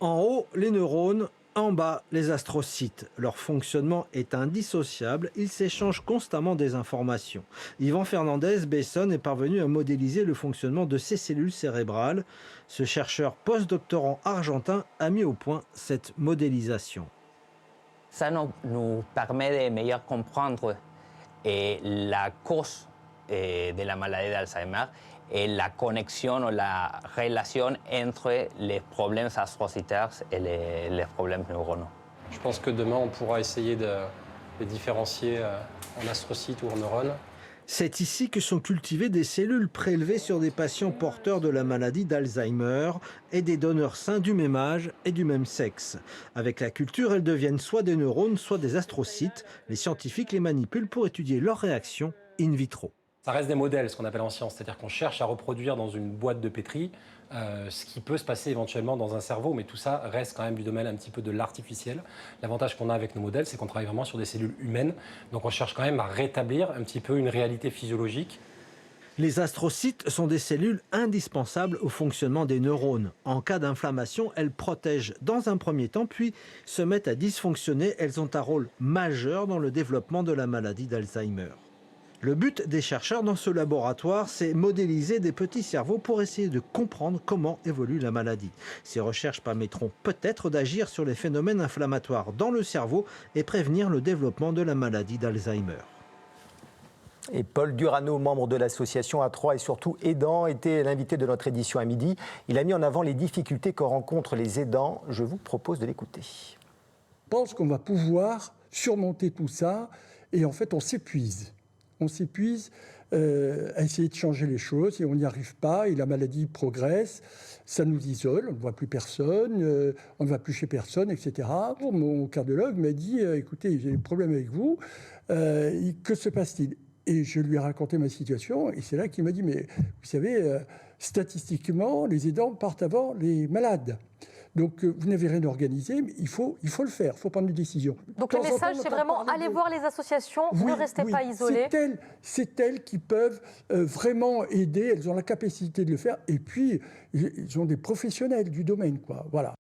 En haut, les neurones, en bas, les astrocytes. Leur fonctionnement est indissociable, ils s'échangent constamment des informations. Yvan Fernandez-Besson est parvenu à modéliser le fonctionnement de ces cellules cérébrales. Ce chercheur postdoctorant argentin a mis au point cette modélisation. Ça nous permet de mieux comprendre la cause de la maladie d'Alzheimer et la connexion ou la relation entre les problèmes astrocytaires et les problèmes neuronaux. Je pense que demain, on pourra essayer de les différencier en astrocytes ou en neurones. C'est ici que sont cultivées des cellules prélevées sur des patients porteurs de la maladie d'Alzheimer et des donneurs sains du même âge et du même sexe. Avec la culture, elles deviennent soit des neurones, soit des astrocytes. Les scientifiques les manipulent pour étudier leurs réactions in vitro. Ça reste des modèles, ce qu'on appelle en science, c'est-à-dire qu'on cherche à reproduire dans une boîte de pétri ce qui peut se passer éventuellement dans un cerveau, mais tout ça reste quand même du domaine un petit peu de l'artificiel. L'avantage qu'on a avec nos modèles, c'est qu'on travaille vraiment sur des cellules humaines, donc on cherche quand même à rétablir un petit peu une réalité physiologique. Les astrocytes sont des cellules indispensables au fonctionnement des neurones. En cas d'inflammation, elles protègent dans un premier temps, puis se mettent à dysfonctionner. Elles ont un rôle majeur dans le développement de la maladie d'Alzheimer. Le but des chercheurs dans ce laboratoire, c'est modéliser des petits cerveaux pour essayer de comprendre comment évolue la maladie. Ces recherches permettront peut-être d'agir sur les phénomènes inflammatoires dans le cerveau et prévenir le développement de la maladie d'Alzheimer. Et Paul Durano, membre de l'association A3 et surtout aidant, était l'invité de notre édition à midi. Il a mis en avant les difficultés que rencontrent les aidants. Je vous propose de l'écouter. Je pense qu'on va pouvoir surmonter tout ça et en fait on s'épuise. On s'épuise à essayer de changer les choses et on n'y arrive pas et la maladie progresse, ça nous isole, on ne voit plus personne, on ne va plus chez personne, etc. Mon cardiologue m'a dit écoutez, j'ai des problèmes avec vous, que se passe-t-il? Et je lui ai raconté ma situation et c'est là qu'il m'a dit mais vous savez, statistiquement, les aidants partent avant les malades. Donc, vous n'avez rien organisé, mais il faut le faire, il faut prendre une décision. Donc, le message, c'est vraiment aller voir les associations, ne restez pas isolés. C'est elles qui peuvent vraiment aider, elles ont la capacité de le faire, et puis, ils ont des professionnels du domaine, quoi. Voilà.